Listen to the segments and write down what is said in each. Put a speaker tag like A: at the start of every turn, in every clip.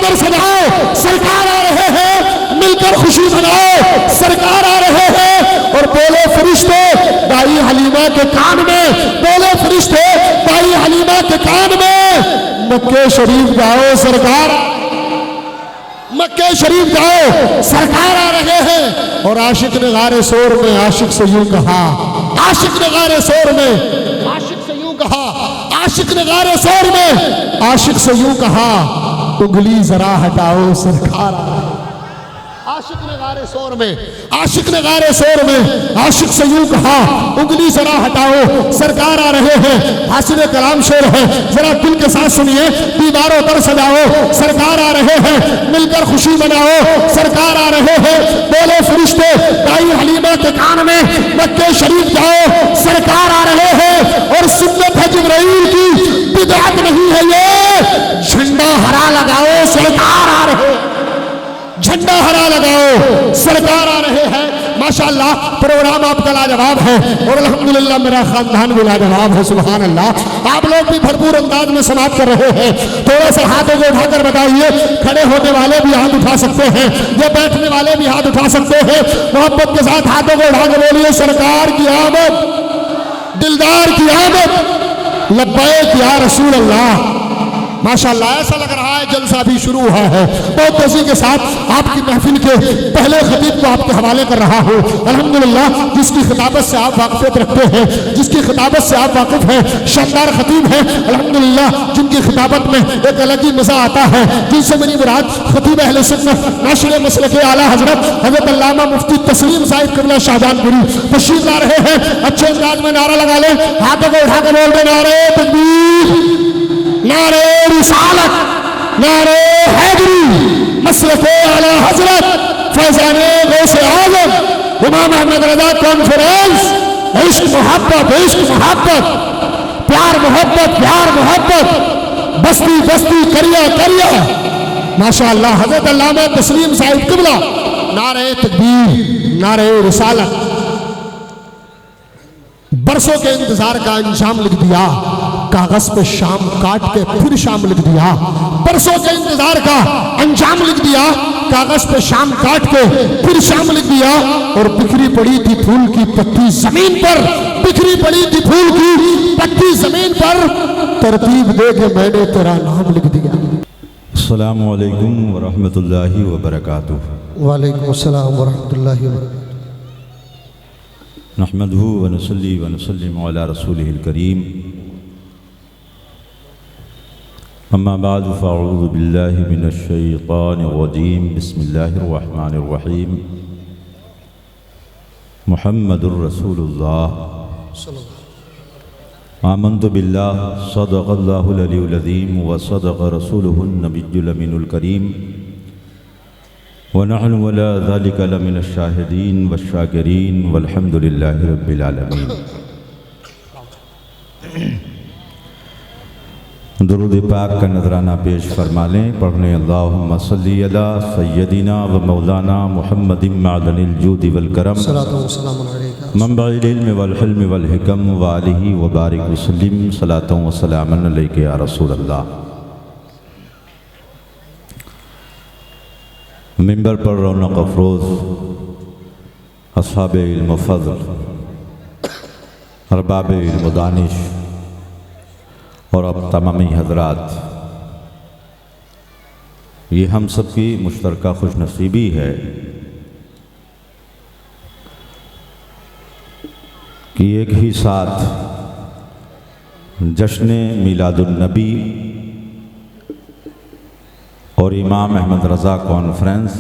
A: ادھر سے جاؤ، سرکار آ رہے ہیں، مل کر خوشی مناؤ، سرکار آ رہے ہیں۔ اور بولے فرشتے دائی حلیمہ کے کان میں، بولے فرشتے دائی حلیمہ کے کان میں، مکے شریف جاؤ سرکار، مکے شریف جاؤ سرکار آ رہے ہیں۔ اور عاشق نے غار سور میں عاشق سے یوں کہا، عاشق نے غار سور میں عاشق سے یوں کہا، عاشق نے غار سور میں عاشق سے یوں کہا، انگلی ذرا ہٹاؤ سرکار آ رہے ہیں۔ عاشق نے غار سور میں، عاشق نے غار سور میں عاشق سے یوں کہا، انگلی ذرا ہٹاؤ سرکار آ رہے ہیں۔ حاصل کلام شعر ہے، ذرا دل کے ساتھ سنیے، دیواروں پر سجاؤ سرکار آ رہے ہیں، مل کر خوشی مناؤ سرکار آ رہے ہیں۔ بولے فرشتے دائی حلیمہ کے کان میں، مکے شریف جاؤ سرکار آ رہے ہیں۔ اور سنت ہے جبرائیل کی، بدعت نہیں ہے یہ، جھنڈا ہرا لگاؤ سرکار آ رہے ہیں، جھنڈا ہرا لگاؤ سرکار آ رہے ہیں۔ ماشاءاللہ پروگرام آپ کا لاجواب ہے، اور الحمدللہ میرا خاندان بھی لاجواب ہے، سبحان اللہ۔ آپ لوگ بھی بھرپور انداز میں سماعت کر رہے ہیں۔ تھوڑا سا ہاتھوں کو اٹھا کر بتائیے، کھڑے ہونے والے بھی ہاتھ اٹھا سکتے ہیں، یا بیٹھنے والے بھی ہاتھ اٹھا سکتے ہیں۔ محبت کے ساتھ ہاتھوں کو اٹھا کے بولیے، سرکار کی آمد، دلدار کی آمد، لبیک یا رسول اللہ۔ ماشاءاللہ ایسا لگ رہا ہے جلسہ بھی شروع ہوا ہے۔ بہت تیزی کے ساتھ آپ کی محفل کے پہلے خطیب کو آپ کے حوالے کر رہا ہوں۔ الحمدللہ جس کی خطابت سے آپ واقفیت رکھتے ہیں، جس کی خطابت سے آپ واقف ہیں، شاندار خطیب ہیں الحمدللہ، جن کی خطابت میں ایک الگ ہی مزہ آتا ہے، جن سے میری مراد خطیب اہل سنت ناشر مسلک اعلیٰ حضرت حضرت علامہ مفتی تسلیم صاحب قبلہ شاہجہان پوری تشریف لا رہے ہیں۔ اچھے انداز میں نعرہ لگا لیں، ہاتھوں کو اٹھا کے بول دیں، نعرہ تکبیر، نعرہ رسالت، نعرہ حیدری، مسلک اعلیٰ حضرت فیضان غوث اعظم امام احمد رضا کانفرنس، عشق محبت، عشق محبت، پیار محبت، پیار محبت، بستی بستی، کریا کریا۔ ماشاءاللہ حضرت علامہ تسلیم صاحب قبلہ، نعرہ تکبیر، نعرہ رسالت۔ برسوں کے انتظار کا انجام لکھ دیا، کاغذ پہ شام کاٹ کے پھر شام لکھ دیا۔ برسوں کے انتظار کا انجام لکھ دیا، کاغذ پہ شام کاٹ کے پھر شام لکھ دیا۔ اور بکھری پڑی تھی پھول کی پتی زمین پر، بکھری پڑی تھی پھول کی پتی زمین پر، ترتیب دے کے میں نے تیرا نام لکھ دیا۔
B: السلام علیکم ورحمۃ اللہ وبرکاتہ۔
A: وعلیکم السلام ورحمۃ اللہ وبرکاتہ۔
B: نحمدہ ونصلی ونسلم علی رسولہ الکریم، اما بعد فاعوذ باللہ من الشیطان الرجیم، بسم اللہ الرحمن الرحیم۔ محمد الرسول اللہ، آمنت باللہ، صدق اللہ العلی العظیم، وصدق رسولہ النبی الامین الکریم، ونحن ولا ذلك لمن الشاہدین والشاکرین والحمد للہ رب العالمین۔ درود پاک کا نذرانہ پیش فرما لیں، پڑھنے اللہم صلی علی سیدنا و مولانا محمد معدن الجود والکرم، منبع العلم والحلم والحکم، وآلہ وبارک وسلم، صلاۃ و سلام علیک یا رسول اللہ۔ منبر پر رونق افروز اصحاب علم و فضل، ارباب علم و دانش، اور اب تمامی حضرات، یہ ہم سب کی مشترکہ خوش نصیبی ہے کہ ایک ہی ساتھ جشن میلاد النبی اور امام احمد رضا کانفرنس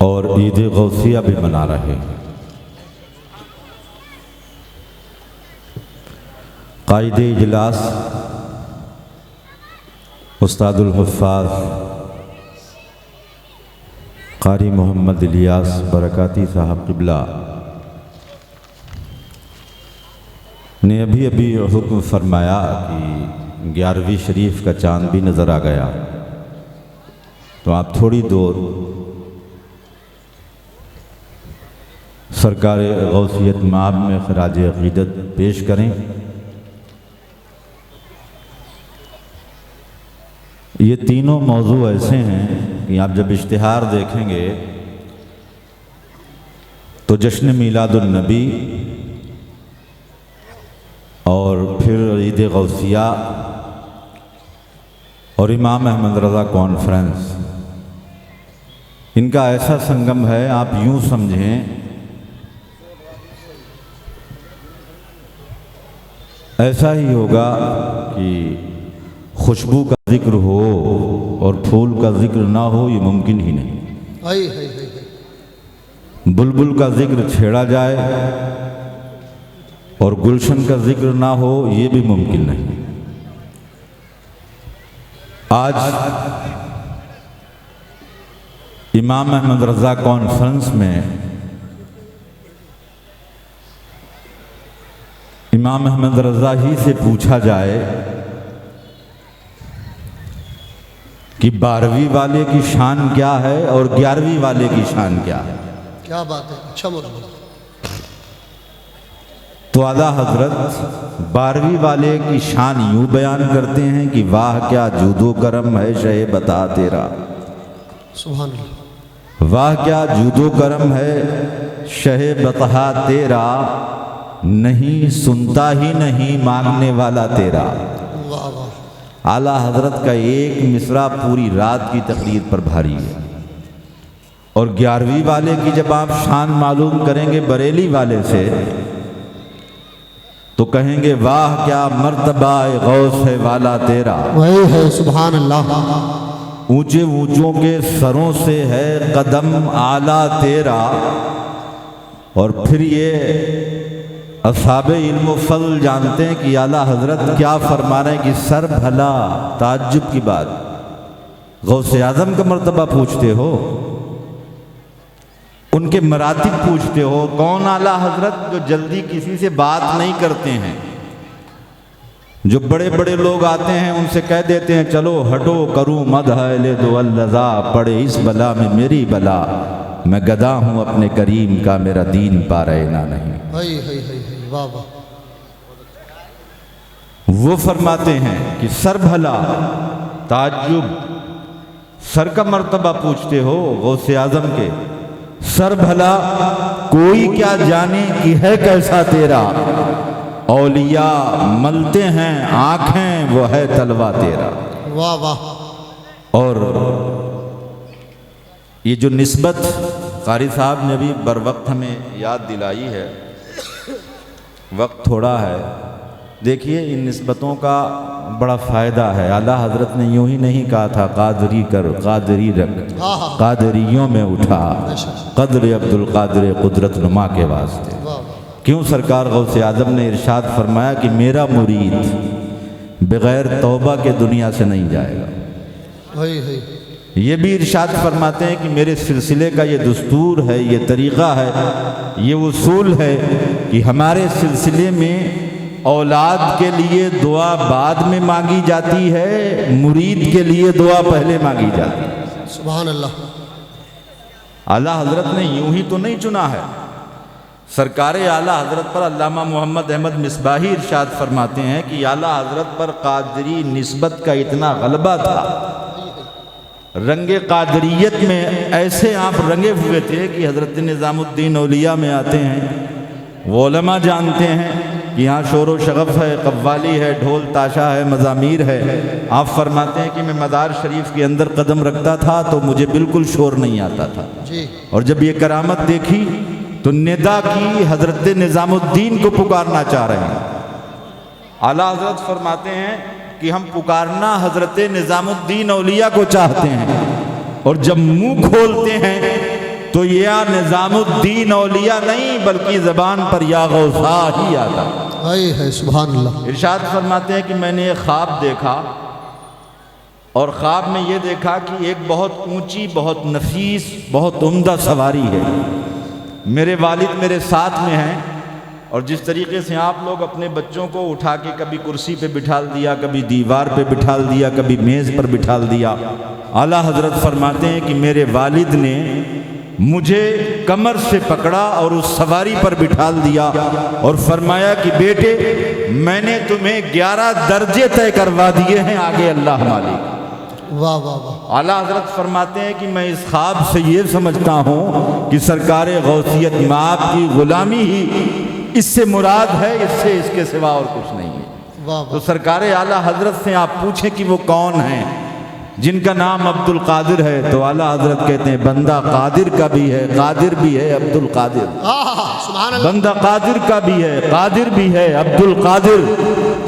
B: اور عید غوثیہ بھی منا رہے ہیں۔ قائد اجلاس استاد الحفاظ قاری محمد الیاس برکاتی صاحب قبلہ نے ابھی حکم فرمایا کہ 11ویں شریف کا چاند بھی نظر آ گیا، تو آپ تھوڑی دور سرکار غوثیت مآب میں خراج عقیدت پیش کریں۔ یہ تینوں موضوع ایسے ہیں کہ آپ جب اشتہار دیکھیں گے تو جشن میلاد النبی اور پھر عید غوثیہ اور امام احمد رضا کانفرنس، ان کا ایسا سنگم ہے، آپ یوں سمجھیں ایسا ہی ہوگا کہ خوشبو کا ذکر ہو اور پھول کا ذکر نہ ہو، یہ ممکن ہی نہیں۔ بلبل کا ذکر چھیڑا جائے اور گلشن کا ذکر نہ ہو، یہ بھی ممکن نہیں۔ آج امام احمد رضا کانفرنس میں امام احمد رضا ہی سے پوچھا جائے کہ 12ویں والے کی شان کیا ہے اور 11ویں والے کی شان کیا ہے،
A: کیا بات ہے، اچھا موضوع۔
B: تو اعلیٰ حضرت 12ویں والے کی شان یوں بیان کرتے ہیں کہ واہ کیا جود و کرم ہے شہ بتا تیرا،
A: سبحان اللہ،
B: واہ کیا جود و کرم ہے شہ بتا تیرا، نہیں سنتا ہی نہیں مانگنے والا تیرا۔
A: واہ واہ،
B: اعلیٰ حضرت کا ایک مصرع پوری رات کی تقریر پر بھاری ہے۔ اور 11ویں والے کی جب آپ شان معلوم کریں گے بریلی والے سے تو کہیں گے واہ کیا مرتبہ غوث ہے والا تیرا،
A: وہی ہے، سبحان اللہ،
B: اونچے اونچوں کے سروں سے ہے قدم اعلیٰ تیرا۔ اور پھر یہ اصحاب علم و فضل جانتے ہیں کہ اعلیٰ حضرت کیا فرما رہے ہیں کہ سر بھلا، تعجب کی بات، غوث اعظم کا مرتبہ پوچھتے ہو، ان کے مراتب پوچھتے ہو، کون اعلیٰ حضرت جو جلدی کسی سے بات نہیں کرتے ہیں، جو بڑے بڑے لوگ آتے ہیں ان سے کہہ دیتے ہیں چلو ہٹو کروں مدح لے دو اللذا، پڑے اس بلا میں میری بلا، میں گدا ہوں اپنے کریم کا میرا دین پا رہنا نہیں۔
A: واہ واہ،
B: وہ فرماتے ہیں کہ سر بھلا، تعجب، سر کا مرتبہ پوچھتے ہو غوث اعظم کے، سر بھلا کوئی کیا جانے کہ ہے کیسا تیرا، اولیاء ملتے ہیں آنکھیں وہ ہے تلوا تیرا۔
A: واہ واہ،
B: اور یہ جو نسبت قاری صاحب نے بھی بر وقت ہمیں یاد دلائی ہے، وقت تھوڑا ہے، دیکھیے ان نسبتوں کا بڑا فائدہ ہے۔ اعلیٰ حضرت نے یوں ہی نہیں کہا تھا قادری کر قادری رکھ، قادریوں میں اٹھا قدر عبد القادر قدرت نما کے واسطے۔ کیوں سرکار غوث اعظم نے ارشاد فرمایا کہ میرا مرید بغیر توبہ کے دنیا سے نہیں جائے گا۔ یہ بھی ارشاد فرماتے ہیں کہ میرے سلسلے کا یہ دستور ہے، یہ طریقہ ہے، یہ اصول ہے کہ ہمارے سلسلے میں اولاد کے لیے دعا بعد میں مانگی جاتی ہے، مرید کے لیے دعا پہلے مانگی جاتی ہے۔
A: سبحان اللہ،
B: اعلیٰ حضرت نے یوں ہی تو نہیں چنا ہے، سرکار اعلیٰ حضرت پر علامہ محمد احمد مصباحی ارشاد فرماتے ہیں کہ اعلیٰ حضرت پر قادری نسبت کا اتنا غلبہ تھا، رنگ قادریت میں ایسے آپ رنگے ہوئے تھے کہ حضرت نظام الدین اولیاء میں آتے ہیں، وہ علماء جانتے ہیں کہ یہاں شور و شغف ہے، قوالی ہے، ڈھول تاشا ہے، مزامیر ہے۔ آپ فرماتے ہیں کہ میں مزار شریف کے اندر قدم رکھتا تھا تو مجھے بالکل شور نہیں آتا تھا، اور جب یہ کرامت دیکھی تو ندا کی حضرت نظام الدین کو پکارنا چاہ رہے ہیں۔ اعلیٰ حضرت فرماتے ہیں کہ ہم پکارنا حضرت نظام الدین اولیاء کو چاہتے ہیں، اور جب منہ کھولتے ہیں تو یا نظام الدین اولیاء نہیں بلکہ زبان پر یا غوثا ہی آتا
A: ہے۔ سبحان اللہ،
B: ارشاد فرماتے ہیں کہ میں نے ایک خواب دیکھا، اور خواب میں یہ دیکھا کہ ایک بہت اونچی، بہت نفیس، بہت عمدہ سواری ہے، میرے والد میرے ساتھ میں ہیں، اور جس طریقے سے آپ لوگ اپنے بچوں کو اٹھا کے کبھی کرسی پہ بٹھال دیا، کبھی دیوار پہ بٹھال دیا، کبھی میز پر بٹھال دیا، اعلیٰ حضرت فرماتے ہیں کہ میرے والد نے مجھے کمر سے پکڑا اور اس سواری پر بٹھال دیا اور فرمایا کہ بیٹے میں نے تمہیں 11 درجے طے کروا دیے ہیں، آگے اللہ مالک۔
A: واہ واہ واہ،
B: اعلیٰ حضرت فرماتے ہیں کہ میں اس خواب سے یہ سمجھتا ہوں کہ سرکار غوثیت مآب کی غلامی ہی اس سے مراد ہے، اس سے اس کے سوا اور کچھ نہیں ہے۔
A: واہ
B: تو
A: واہ،
B: سرکار اعلیٰ حضرت سے آپ پوچھیں کہ وہ کون ہیں جن کا نام عبد القادر ہے، تو اعلیٰ حضرت کہتے ہیں بندہ قادر کا بھی ہے، قادر بھی ہے، عبد القادر۔
A: سبحان اللہ،
B: بندہ قادر کا بھی ہے، قادر بھی ہے، عبد القادر،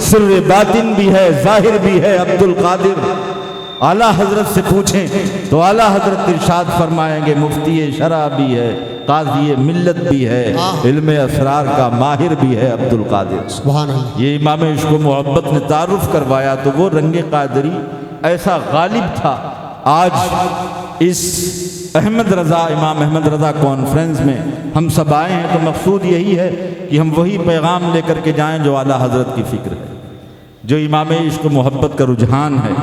B: سر باطن بھی ہے، ظاہر بھی ہے، عبد القادر۔ اعلیٰ حضرت سے پوچھیں تو اعلیٰ حضرت ارشاد فرمائیں گے مفتی شرع بھی ہے، قاضی ملت بھی ہے، علم اسرار کا ماہر بھی ہے، عبد القادر۔
A: سبحان اللہ،
B: یہ امام عشق و محبت نے تعارف کروایا تو وہ رنگ قادری ایسا غالب تھا۔ آج اس احمد رضا، امام احمد رضا کانفرنس میں ہم سب آئے ہیں تو مقصود یہی ہے کہ ہم وہی پیغام لے کر کے جائیں جو اعلیٰ حضرت کی فکر ہے، جو امام عشق و محبت کا رجحان ہے،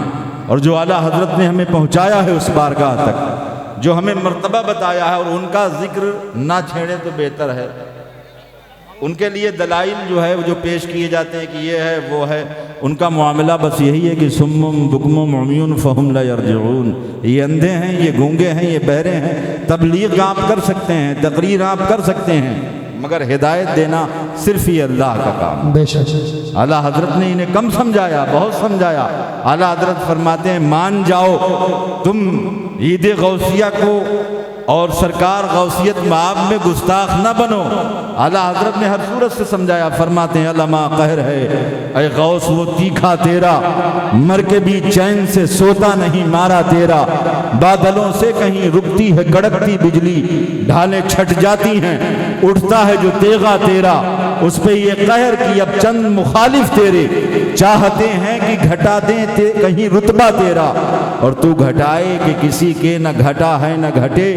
B: اور جو اعلیٰ حضرت نے ہمیں پہنچایا ہے اس بارگاہ تک، جو ہمیں مرتبہ بتایا ہے، اور ان کا ذکر نہ چھیڑیں تو بہتر ہے۔ ان کے لیے دلائل جو ہے وہ جو پیش کیے جاتے ہیں کہ یہ ہے وہ ہے، ان کا معاملہ بس یہی ہے کہ سمم بکم عمیون فہم لا یرجعون، یہ اندھے ہیں، یہ گونگے ہیں، یہ بہرے ہیں۔ تبلیغ آپ کر سکتے ہیں، تقریر آپ کر سکتے ہیں، مگر ہدایت دینا صرف ہی اللہ کا کام۔
A: بے شک،
B: اعلیٰ حضرت نے انہیں کم سمجھایا، بہت سمجھایا۔ اعلیٰ حضرت فرماتے ہیں مان جاؤ تم عید غوثیہ کو اور سرکار غوثیت مآب میں گستاخ نہ بنو۔ اعلیٰ حضرت نے ہر صورت سے سمجھایا، فرماتے ہیں علما قہر ہے اے غوث وہ تیکھا تیرا، مر کے بھی چین سے سوتا نہیں مارا تیرا، بادلوں سے کہیں رکتی ہے کڑکتی بجلی، ڈھالیں چھٹ جاتی ہیں اٹھتا ہے جو تیغا تیرا، اس پہ یہ قہر کی اب چند مخالف تیرے، چاہتے ہیں کہ گھٹا دیں کہیں رتبہ تیرا، اور تو گھٹائے کہ کسی کے نہ گھٹا ہے نہ گھٹے،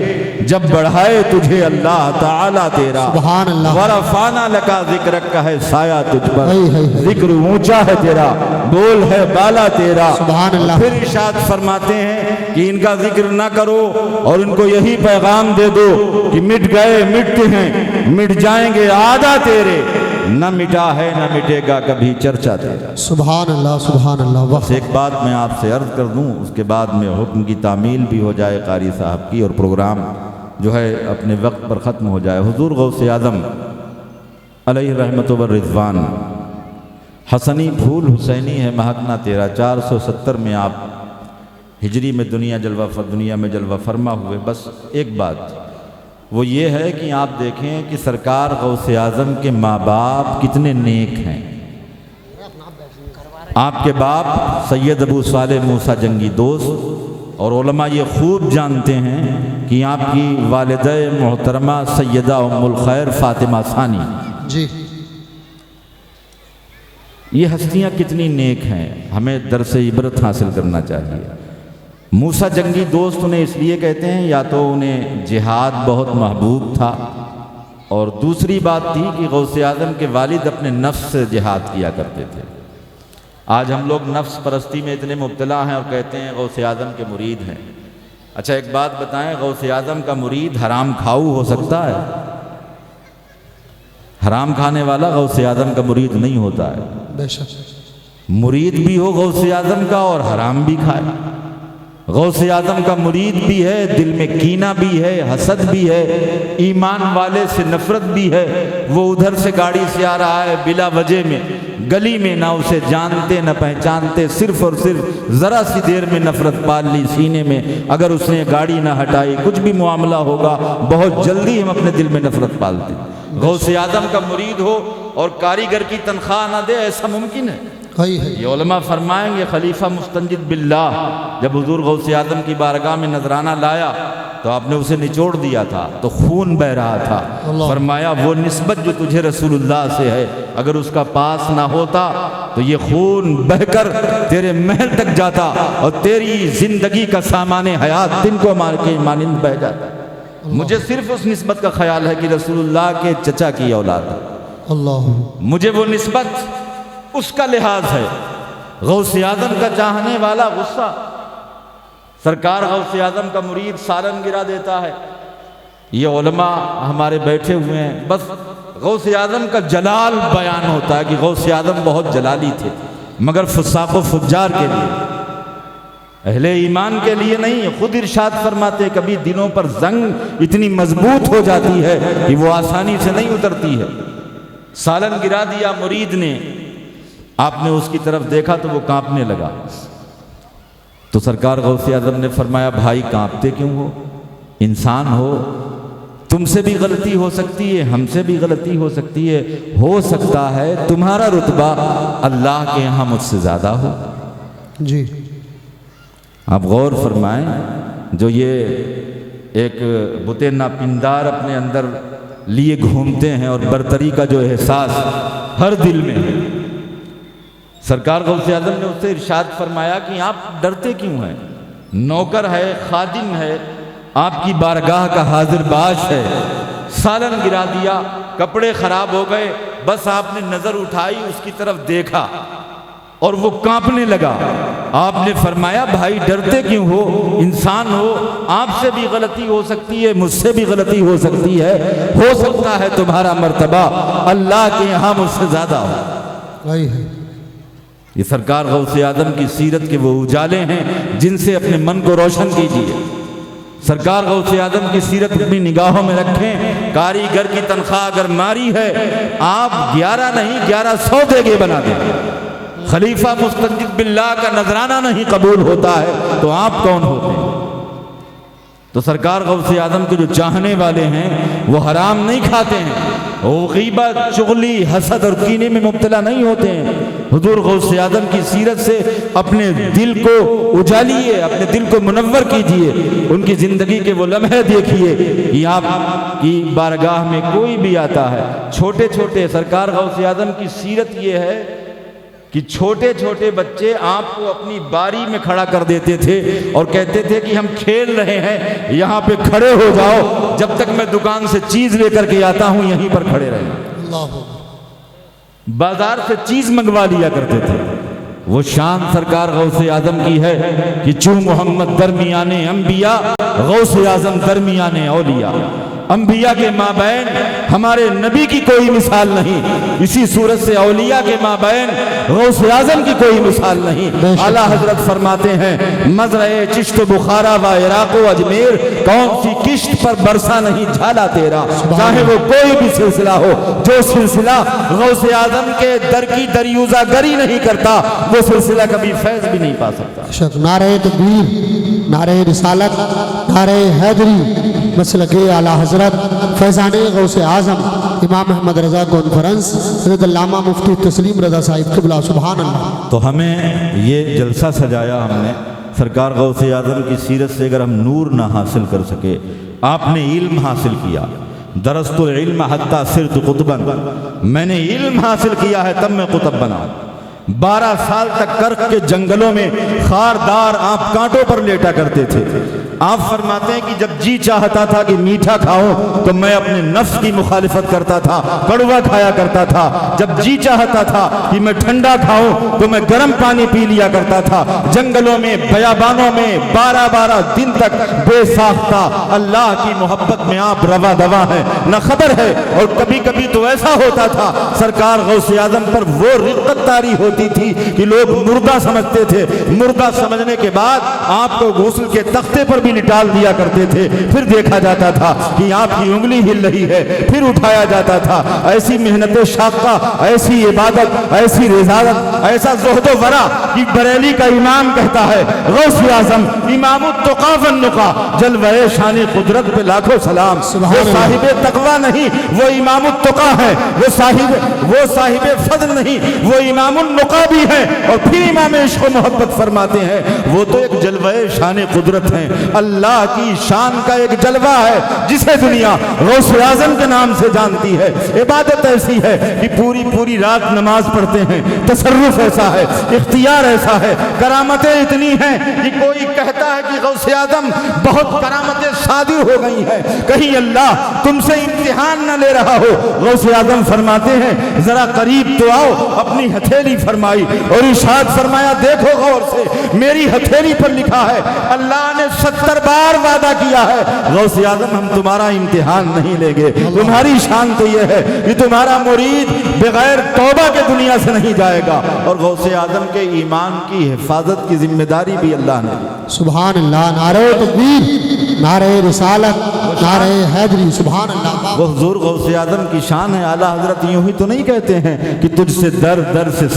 B: جب بڑھائے تجھے اللہ تعالیٰ تیرا۔
A: سبحان اللہ،
B: ورفعنا لکا ذکرک کا ہے سایہ تجھ پر،
A: ہی ہی ہی،
B: ذکر اونچا ہے تیرا، بول ہے بالا تیرا۔
A: سبحان اللہ،
B: پھر ارشاد فرماتے ہیں کہ ان کا ذکر نہ کرو اور ان کو یہی پیغام دے دو کہ مٹ گئے مٹتے ہیں، مٹ جائیں گے آدھا تیرے، نہ مٹا ہے نہ مٹے گا کبھی چرچا تیرا۔
A: سبحان اللہ، سبحان اللہ، واہ،
B: ایک بات میں آپ سے عرض کر دوں، اس کے بعد میں حکم کی تعمیل بھی ہو جائے قاری صاحب کی، اور پروگرام جو ہے اپنے وقت پر ختم ہو جائے۔ حضور غوث اعظم علیہ رحمت و رضوان، حسنی پھول حسینی ہے مہکنا تیرا، 470 میں آپ ہجری میں دنیا میں جلوہ فرما ہوئے۔ بس ایک بات وہ یہ ہے کہ آپ دیکھیں کہ سرکار غوث اعظم کے ماں باپ کتنے نیک ہیں۔ آپ کے باپ سید ابو صالح موسیٰ جنگی دوست، اور علماء یہ خوب جانتے ہیں کہ آپ کی والدہ محترمہ سیدہ ام الخیر فاطمہ ثانی،
A: جی،
B: یہ ہستیاں کتنی نیک ہیں، ہمیں درس عبرت حاصل کرنا چاہیے۔ موسیٰ جنگی دوست انہیں اس لیے کہتے ہیں، یا تو انہیں جہاد بہت محبوب تھا، اور دوسری بات تھی کہ غوث اعظم کے والد اپنے نفس سے جہاد کیا کرتے تھے۔ آج ہم لوگ نفس پرستی میں اتنے مبتلا ہیں اور کہتے ہیں غوث اعظم کے مرید ہیں۔ اچھا ایک بات بتائیں، غوث اعظم کا مرید حرام کھاؤ ہو سکتا ہے؟ حرام کھانے والا غوث اعظم کا مرید نہیں ہوتا ہے۔
A: بے شک،
B: مرید بھی ہو غوث اعظم کا اور حرام بھی کھائے۔ غوث اعظم کا مرید بھی ہے، دل میں کینہ بھی ہے، حسد بھی ہے، ایمان والے سے نفرت بھی ہے۔ وہ ادھر سے گاڑی سے آ رہا ہے بلا وجہ میں، گلی میں نہ اسے جانتے نہ پہچانتے، صرف اور صرف ذرا سی دیر میں نفرت پال لی سینے میں، اگر اس نے گاڑی نہ ہٹائی کچھ بھی معاملہ ہوگا بہت جلدی ہم اپنے دل میں نفرت پالتے۔ غوث اعظم کا مرید ہو اور کاریگر کی تنخواہ نہ دے، ایسا ممکن ہے؟ یہ علماء فرمائیں گے خلیفہ مستنجد باللہ جب حضور غوث اعظم کی بارگاہ میں نذرانہ لایا تو آپ نے اسے نچوڑ دیا تھا تو خون بہ رہا تھا، فرمایا وہ نسبت جو تجھے رسول اللہ سے ہے اگر اس کا پاس نہ ہوتا تو یہ خون بہ کر تیرے محل تک جاتا اور تیری زندگی کا سامان حیات دن کو مار کے مانند بہ جاتا۔ مجھے صرف اس نسبت کا خیال ہے کہ رسول اللہ کے چچا کی اولاد ہے، مجھے وہ نسبت اس کا لحاظ ہے۔ غوث اعظم کا چاہنے والا غصہ، سرکار غوث اعظم کا مرید سالن گرا دیتا ہے۔ یہ علماء ہمارے بیٹھے ہوئے ہیں، بس غوث اعظم کا جلال بیان ہوتا ہے کہ غوث اعظم بہت جلالی تھے، مگر فساق و فجار کے لیے اہل ایمان کے لیے نہیں. خود ارشاد فرماتے کبھی دلوں پر زنگ اتنی مضبوط ہو جاتی ہے کہ وہ آسانی سے نہیں اترتی ہے. سالن گرا دیا مرید نے، آپ نے اس کی طرف دیکھا تو وہ کانپنے لگا. تو سرکار غوث اعظم نے فرمایا بھائی کانپتے کیوں ہو؟ انسان ہو، تم سے بھی غلطی ہو سکتی ہے، ہم سے بھی غلطی ہو سکتی ہے. ہو سکتا ہے تمہارا رتبہ اللہ کے یہاں مجھ سے زیادہ ہو.
A: جی
B: آپ غور فرمائیں، جو یہ ایک بت ناپندار اپنے اندر لیے گھومتے ہیں اور برتری کا جو احساس ہر دل میں ہے، سرکار غوث اعظم نے اس سے ارشاد فرمایا کہ آپ ڈرتے کیوں ہیں؟ نوکر ہے، خادم ہے، آپ کی بارگاہ کا حاضر باش ہے. سالن گرا دیا، کپڑے خراب ہو گئے، بس آپ نے نظر اٹھائی، اس کی طرف دیکھا اور وہ کانپنے لگا. آپ نے فرمایا بھائی ڈرتے کیوں ہو؟ انسان ہو، آپ سے بھی غلطی ہو سکتی ہے، مجھ سے بھی غلطی ہو سکتی ہے. ہو سکتا ہے تمہارا مرتبہ اللہ کے یہاں مجھ سے زیادہ ہو.
A: وہی ہے.
B: یہ سرکار غوث اعظم کی سیرت کے وہ اجالے ہیں جن سے اپنے من کو روشن کیجیے. سرکار غوث اعظم کی سیرت اپنی نگاہوں میں رکھیں. کاریگر کی تنخواہ اگر ماری ہے، آپ 11 نہیں 1100 دیگے بنا دیں. خلیفہ مستنجد باللہ کا نذرانہ نہیں قبول ہوتا ہے تو آپ کون ہوتے ہیں؟ تو سرکار غوث اعظم کے جو چاہنے والے ہیں وہ حرام نہیں کھاتے ہیں، وہ غیبت، چغلی، حسد اور کینے میں مبتلا نہیں ہوتے ہیں. حضور غوث اعظم کی سیرت سے اپنے دل کو اجالیے، اپنے دل کو منور کیجئے. ان کی زندگی کے وہ لمحے دیکھیے کہ آپ کی بارگاہ میں کوئی بھی آتا ہے. چھوٹے چھوٹے سرکار غوث اعظم کی سیرت یہ ہے کہ چھوٹے چھوٹے بچے آپ کو اپنی باری میں کھڑا کر دیتے تھے اور کہتے تھے کہ ہم کھیل رہے ہیں، یہاں پہ کھڑے ہو جاؤ، جب تک میں دکان سے چیز لے کر کے آتا ہوں یہیں پر کھڑے رہیں.
A: اللہ
B: بازار سے چیز منگوا لیا کرتے تھے. وہ شان سرکار غوث اعظم کی ہے کہ چوں محمد درمیان انبیاء، غوث اعظم درمیان اولیاء. انبیاء کے مابین ہمارے نبی کی کوئی مثال نہیں، اسی صورت سے اولیاء کے مابین غوث اعظم کی کوئی مثال نہیں. اعلیٰ حضرت فرماتے ہیں مزرع چشت بخارا و عراق و اجمیر، کون سی کشت پر برسا نہیں جھالا تیرا. چاہے وہ کوئی بھی سلسلہ ہو، جو سلسلہ غوث اعظم کے در کی دریوزہ گری نہیں کرتا وہ سلسلہ کبھی فیض بھی نہیں پا سکتا.
A: نعرہ تکبیر، نعرہ رسالت، نعرہ حیدری. مسلک اعلیٰ حضرت فیضان غوث اعظم امام احمد رضا کانفرنس حضرت علامہ مفتی تسلیم رضا صاحب قبلہ. سبحان اللہ.
B: تو ہمیں یہ جلسہ سجایا ہم نے سرکار غوث اعظم کی سیرت سے. اگر ہم نور نہ حاصل کر سکے، آپ نے علم حاصل کیا، درست العلم حتی صرت قطبا، میں نے علم حاصل کیا ہے تب میں قطب بنا. 12 سال تک کرک کے جنگلوں میں خاردار آپ کانٹوں پر لیٹا کرتے تھے. آپ فرماتے ہیں کہ جب جی چاہتا تھا کہ میٹھا کھاؤں تو میں اپنے نفس کی مخالفت کرتا تھا، کڑوا کھایا کرتا تھا. جب جی چاہتا تھا کہ میں ٹھنڈا کھاؤں تو میں گرم پانی پی لیا کرتا تھا. جنگلوں میں، بیابانوں میں 12 دن تک بے ساختہ اللہ کی محبت میں آپ روا دوا ہیں، نہ خبر ہے. اور کبھی کبھی تو ایسا ہوتا تھا سرکار غوث اعظم پر وہ رقت طاری ہوتی تھی کہ لوگ مردہ سمجھتے تھے. مردہ سمجھنے کے بعد آپ کو غسل کے تختے پر بھی نٹال دیا کرتے تھے. پھر دیکھا جاتا تھا کہ آپ کی انگلی ہل رہی ہے، پھر اٹھایا جاتا تھا. ایسی محنت شاقہ، ایسی عبادت، ایسی رضالت، ایسا زہد و ورع کہ بریلی کا امام کہتا ہے غوث اعظم امام التقی والنقی، جلوہ شان قدرت پہ لاکھوں سلام. وہ صاحب تقوی نہیں، وہ امام التقی ہے. وہ صاحب فضل نہیں، وہ امام النقی بھی ہے. اور پھر امام عشق و محبت فرماتے ہیں وہ تو ایک جلوہ شان قدرت ہیں، اللہ کی شان کا ایک جلوہ ہے جسے دنیا غوث اعظم کے نام سے جانتی ہے. عبادت ایسی ہے کہ پوری رات نماز پڑھتے ہیں، تصرف ایسا ہے، اختیار ایسا ہے، کرامتیں اتنی ہیں کہ کوئی کہتا ہے کہ غوث اعظم بہت کرامتیں صادر ہو گئی ہیں، کہیں اللہ تم سے امتحان نہ لے رہا ہو. غوث اعظم فرماتے ہیں ذرا قریب تو آؤ. اپنی ہتھیلی فرمائی اور ارشاد فرمایا دیکھو غور سے، میری ہتھیلی پر لکھا ہے اللہ نے 70 70 بار وعدہ کیا ہے غوث اعظم ہم تمہارا امتحان نہیں لیں گے، تمہاری شان تو یہ ہے کہ تمہارا مرید بغیر توبہ کے دنیا سے نہیں جائے گا، اور غوث اعظم کے ایمان کی حفاظت کی ذمہ داری بھی اللہ نے دی۔
A: سبحان اللہ، نعرہ تکبیر، نعرہ رسالت، نعرہ حیدری، سبحان اللہ۔
B: وہ حضور غوث اعظم کی شان ہے۔ اعلیٰ حضرت یوں ہی تو نہیں کہتے ہیں کہ تجھ سے در در سے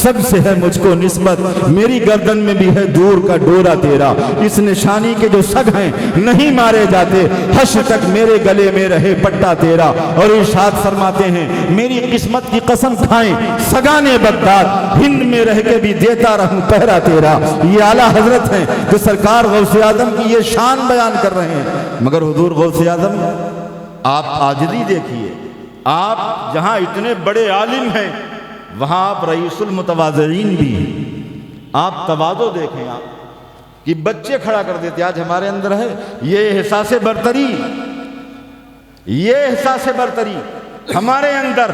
B: سب سے ہے مجھ کو نسبت، میری گردن میں بھی ہے دور کا ڈورا تیرا، اس نشانی کے جو سگ ہیں نہیں مارے جاتے، حشر تک میرے گلے میں رہے پٹا تیرا۔ اور ارشاد فرماتے ہیں میری قسمت کی قسم کھائیں سگانے بغداد، ہند میں رہ کے بھی دیتا رہوں پہرا تیرا۔ یہ اعلیٰ حضرت ہیں جو سرکار غوث اعظم کی یہ شان بیان کر رہے ہیں۔ مگر حضور غوث اعظم آپ عاجزی دیکھیے، آپ جہاں اتنے بڑے عالم ہیں وہاں آپ رئیس المتواضعین بھی ہیں۔ آپ تواضع دیکھیں، آپ کہ بچے کھڑا کر دیتے، آج ہمارے اندر ہے یہ احساس برتری، یہ احساس برتری ہمارے اندر،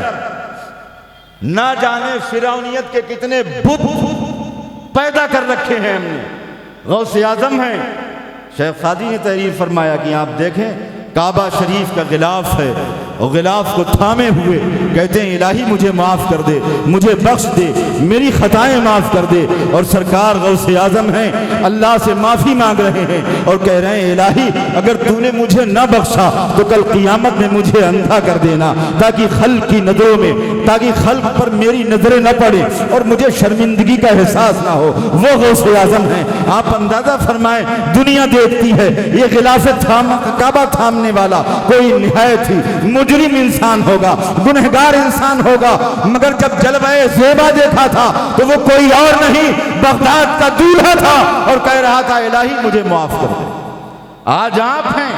B: نہ جانے فرعونیت کے کتنے بت پیدا کر رکھے ہیں ہم نے۔ غوث اعظم ہیں، شیخ سعدی نے تحریر فرمایا کہ آپ دیکھیں کعبہ شریف کا غلاف ہے، اور غلاف کو تھامے ہوئے کہتے ہیں الہی مجھے معاف کر دے، مجھے بخش دے، میری خطائیں معاف کر دے، اور سرکار غوث اعظم ہیں اللہ سے معافی مانگ رہے ہیں اور کہہ رہے ہیں الہی اگر تو نے مجھے نہ بخشا تو کل قیامت میں مجھے اندھا کر دینا، تاکہ خلق کی نظروں میں، تاکہ خلق پر میری نظریں نہ پڑے اور مجھے شرمندگی کا احساس نہ ہو۔ وہ غوث اعظم ہیں۔ آپ اندازہ فرمائیں، دنیا دیکھتی ہے یہ غلاف کعبہ تھامنے والا کوئی نہایت ہی مجرم انسان ہوگا، گنہگار انسان ہوگا، مگر جب جلوہ زیبا دیکھا تھا تو وہ کوئی اور نہیں بغداد کا دولہا تھا، اور کہہ رہا تھا الہی مجھے معاف کر دے۔ آج آپ ہیں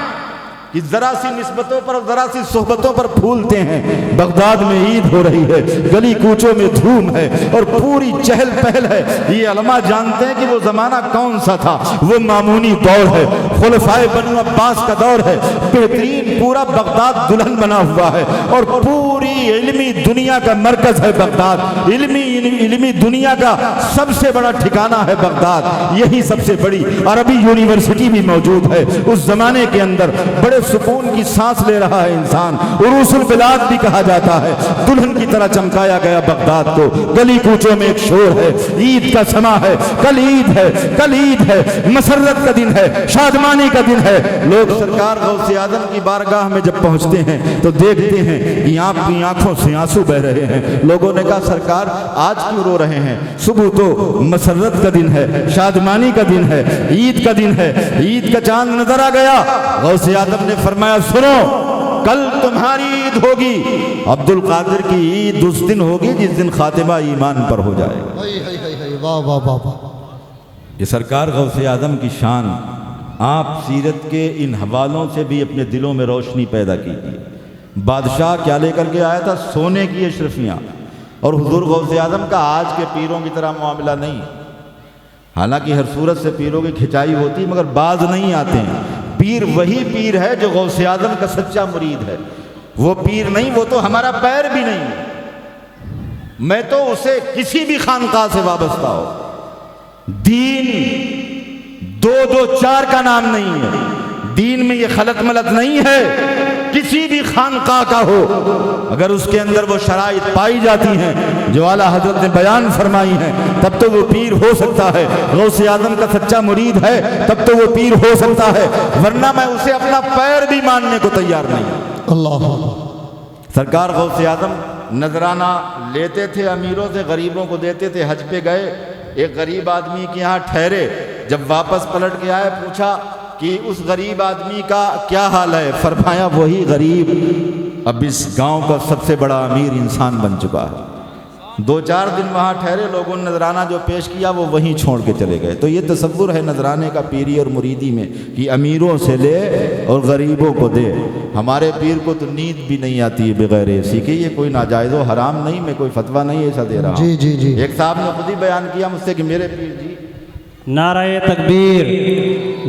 B: کہ ذرا سی نسبتوں پر، ذرا سی صحبتوں پر پھولتے ہیں۔ بغداد میں عید ہو رہی ہے، گلی کوچوں میں دھوم ہے اور پوری چہل پہل ہے۔ یہ علماء جانتے ہیں کہ وہ زمانہ کون سا تھا، وہ مامونی دور ہے، خلفائے بنو عباس کا دور ہے، بہترین پورا بغداد دلہن بنا ہوا ہے، اور پوری علمی دنیا کا مرکز ہے بغداد، علمی دنیا کا سب سے بڑا ٹھکانہ ہے بغداد، یہی سب سے بڑی عربی یونیورسٹی بھی موجود ہے۔ اس زمانے کے اندر بڑے سکون کی سانس لے رہا ہے انسان، عروس البلاد بھی کہا جاتا ہے، دلہن کی طرح چمکایا گیا بغداد کو۔ گلی کوچوں میں ایک شور ہے، عید کا سما ہے، کل عید ہے، کل عید ہے، مسرت کا دن ہے، شادمانی کا دن ہے۔ لوگ سرکار غوث اعظم کی بارگاہ میں جب پہنچتے ہیں تو دیکھتے ہیں کہ آپ کی آنکھوں سے آنسو بہ رہے ہیں۔ لوگوں نے کہا سرکار آج کیوں رو رہے ہیں؟ صبح تو مسرت کا دن ہے، شادمانی کا دن ہے، عید کا دن ہے، عید کا چاند نظر آ گیا۔ غوث اعظم نے فرمایا سنو، کل تمہاری عید ہوگی، عبد القادر کی عید اس دن ہوگی جس دن خاتمہ ایمان پر ہو جائے گا۔
A: واہ واہ واہ واہ۔
B: یہ سرکار غوث اعظم کی شان، آپ سیرت کے ان حوالوں سے بھی اپنے دلوں میں روشنی پیدا کیجیے۔ بادشاہ کیا لے کر کے آیا تھا؟ سونے کی اشرفیاں، اور حضور غوث اعظم کا آج کے پیروں کی طرح معاملہ نہیں، حالانکہ ہر صورت سے پیروں کی کھچائی ہوتی مگر باز نہیں آتے ہیں۔ پیر وہی پیر ہے جو غوث اعظم کا سچا مرید ہے، وہ پیر نہیں، وہ تو ہمارا پیر بھی نہیں ہے۔ میں تو اسے کسی بھی خانقاہ سے وابستہ ہو، دین 2-2-4 کا نام نہیں ہے، دین میں یہ خلط ملط نہیں ہے، کسی بھی خانقاہ کا ہو، اگر اس کے اندر وہ شرائط پائی جاتی ہیں جو اعلیٰ حضرت نے بیان فرمائی ہیں تب تو وہ پیر ہو سکتا ہے۔ غوث اعظم کا سچا مرید ہے تب تو وہ پیر ہو سکتا ہے، ورنہ میں اسے اپنا پیر بھی ماننے کو تیار نہیں۔
A: اللہ
B: سرکار غوث اعظم نذرانہ لیتے تھے امیروں سے، غریبوں کو دیتے تھے۔ حج پہ گئے، ایک غریب آدمی کے یہاں ٹھہرے، جب واپس پلٹ کے آئے پوچھا کہ اس غریب آدمی کا کیا حال ہے؟ فرمایا وہی غریب اب اس گاؤں کا سب سے بڑا امیر انسان بن چکا ہے۔ 2-4 دن وہاں ٹھہرے، لوگوں نے نذرانہ جو پیش کیا وہ وہیں چھوڑ کے چلے گئے۔ تو یہ تصور ہے نذرانے کا پیری اور مریدی میں کہ امیروں سے لے اور غریبوں کو دے۔ ہمارے پیر کو تو نیند بھی نہیں آتی ہے بغیر اسی کے، یہ کوئی ناجائز و حرام نہیں، میں کوئی فتویٰ نہیں ایسا دے رہا ہوں۔
A: جی
B: ایک صاحب نے خود ہی بیان کیا مجھ سے کہ میرے پیر جی
C: نعرہ تکبیر،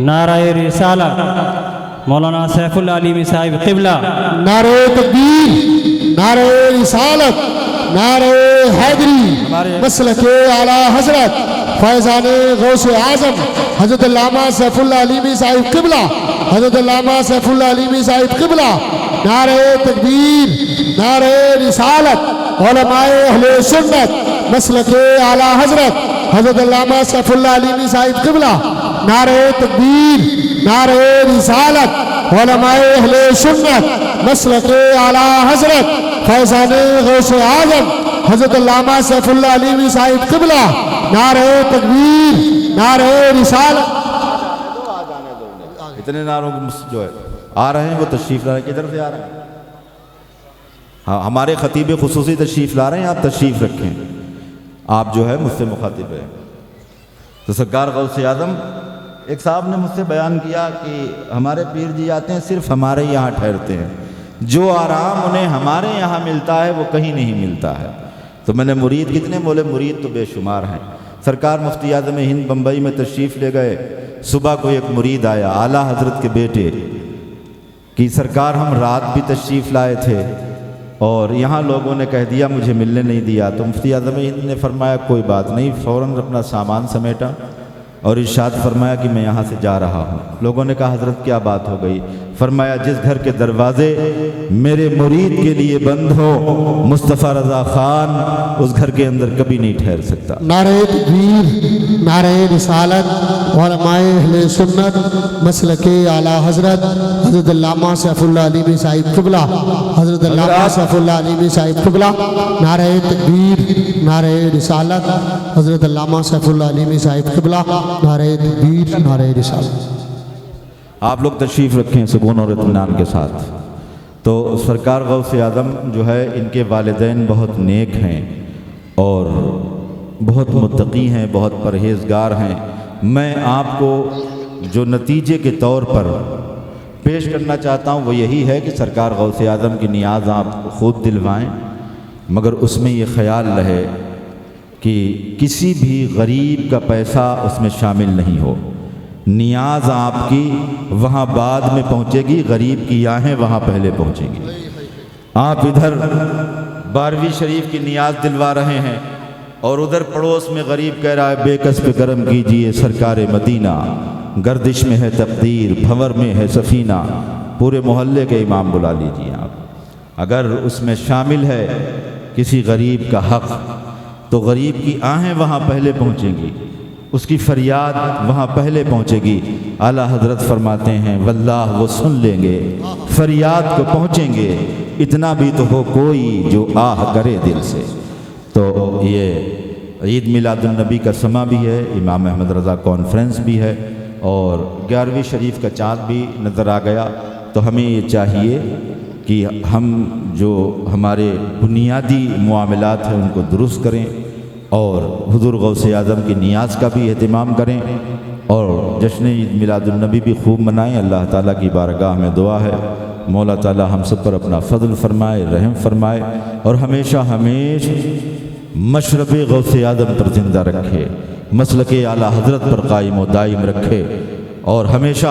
C: نعرہ رسالت، مولانا سیف اللہ علیمی صاحب قبلہ،
A: نعرہ تکبیر، نعرہ رسالت، نعرہ حیدری، مسلک اعلیٰ حضرت فیضان غوث اعظم حضرت علامہ سیف اللہ علیمی صاحب قبلہ، حضرت علامہ سیف اللہ علیمی صاحب قبلہ، نعرہ تکبیر، نعرہ رسالت، علماء اہل سنت مسلک اعلیٰ حضرت حضرت علامہ سیف اللہ علیمی صاحب قبلہ، نعرہ تکبیر، نعرہ رسالت، علماء اہل سنت مسلک اعلیٰ حضرت فیضان غوث اعظم حضرت علامہ سیف اللہ علیمی صاحب قبلہ، نعرہ تکبیر، نعرہ رسالت۔
B: اتنے نعروں جو ہے آ رہے ہیں وہ تشریف لا رہے ہیں، کدھر سے آ رہے ہیں؟ ہاں ہمارے خطیب خصوصی تشریف لا رہے ہیں، آپ تشریف رکھیں، آپ جو ہے مجھ سے مخاطب ہیں۔ تو سرکار غوث اعظم، ایک صاحب نے مجھ سے بیان کیا کہ ہمارے پیر جی آتے ہیں صرف ہمارے یہاں ٹھہرتے ہیں، جو آرام انہیں ہمارے یہاں ملتا ہے وہ کہیں نہیں ملتا ہے۔ تو میں نے مرید کتنے بولے؟ مرید تو بے شمار ہیں۔ سرکار مفتی اعظم ہند بمبئی میں تشریف لے گئے، صبح کو ایک مرید آیا اعلیٰ حضرت کے بیٹے کہ سرکار ہم رات بھی تشریف لائے تھے اور یہاں لوگوں نے کہہ دیا مجھے ملنے نہیں دیا۔ تو مفتی اعظم ہند نے فرمایا کوئی بات نہیں، فوراً اپنا سامان سمیٹا اور ارشاد فرمایا کہ میں یہاں سے جا رہا ہوں۔ لوگوں نے کہا حضرت کیا بات ہو گئی؟ فرمایا جس گھر کے دروازے میرے مرید کے لیے بند ہو مصطفیٰ رضا خان اس گھر کے اندر کبھی نہیں ٹھہر سکتا۔
A: نعرہ تکبیر، نعرہ رسالت، علماء اہل سنت مسلک اعلیٰ حضرت حضرت علامہ سیف اللہ علیمی صاحب قبلہ، حضرت علامہ سیف اللہ علیمی صاحب قبلہ، نعرہ تکبیر، نعرہ رسالت، حضرت علامہ سیف اللہ علیمی صاحب قبلہ، نعرہ تکبیر، نعرہ رسالت۔
B: آپ لوگ تشریف رکھیں سکون اور اطمینان کے ساتھ۔ تو سرکار غوث اعظم جو ہے ان کے والدین بہت نیک ہیں اور بہت متقی ہیں، بہت پرہیزگار ہیں۔ میں آپ کو جو نتیجے کے طور پر پیش کرنا چاہتا ہوں وہ یہی ہے کہ سرکار غوث اعظم کی نیاز آپ خود دلوائیں، مگر اس میں یہ خیال رہے کہ کسی بھی غریب کا پیسہ اس میں شامل نہیں ہو۔ نیاز آپ کی وہاں بعد میں پہنچے گی، غریب کی آہیں وہاں پہلے پہنچیں گی۔ آپ ادھر 12ویں شریف کی نیاز دلوا رہے ہیں اور ادھر پڑوس میں غریب کہہ رہا ہے بے کس پہ کرم کیجئے سرکار مدینہ، گردش میں ہے تقدیر، بھنور میں ہے سفینہ۔ پورے محلے کے امام بلا لیجئے آپ۔ اگر اس میں شامل ہے کسی غریب کا حق تو غریب کی آہیں وہاں پہلے پہنچیں گی، اس کی فریاد وہاں پہلے پہنچے گی۔ اعلیٰ حضرت فرماتے ہیں واللہ وہ سن لیں گے، فریاد کو پہنچیں گے، اتنا بھی تو ہو کوئی جو آہ کرے دل سے۔ تو یہ عید میلاد النبی کا سماں بھی ہے، امام احمد رضا کانفرنس بھی ہے اور 11ویں شریف کا چاند بھی نظر آ گیا۔ تو ہمیں یہ چاہیے کہ ہم جو ہمارے بنیادی معاملات ہیں ان کو درست کریں اور حضور غوث اعظم کی نیاز کا بھی اہتمام کریں اور جشن عید میلاد النبی بھی خوب منائیں۔ اللہ تعالیٰ کی بارگاہ میں دعا ہے مولا تعالیٰ ہم سب پر اپنا فضل فرمائے، رحم فرمائے اور ہمیشہ مشرب غوث اعظم پر زندہ رکھے، مسلک اعلیٰ حضرت پر قائم و دائم رکھے اور ہمیشہ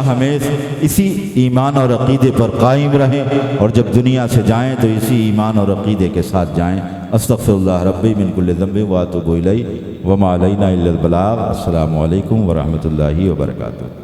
B: اسی ایمان اور عقیدے پر قائم رہیں اور جب دنیا سے جائیں تو اسی ایمان اور عقیدے کے ساتھ جائیں۔ استغفر اللہ ربی من کل ذنب واتوب الیہ وما علینا الا البلاغ۔ السلام علیکم ورحمۃ اللہ وبرکاتہ۔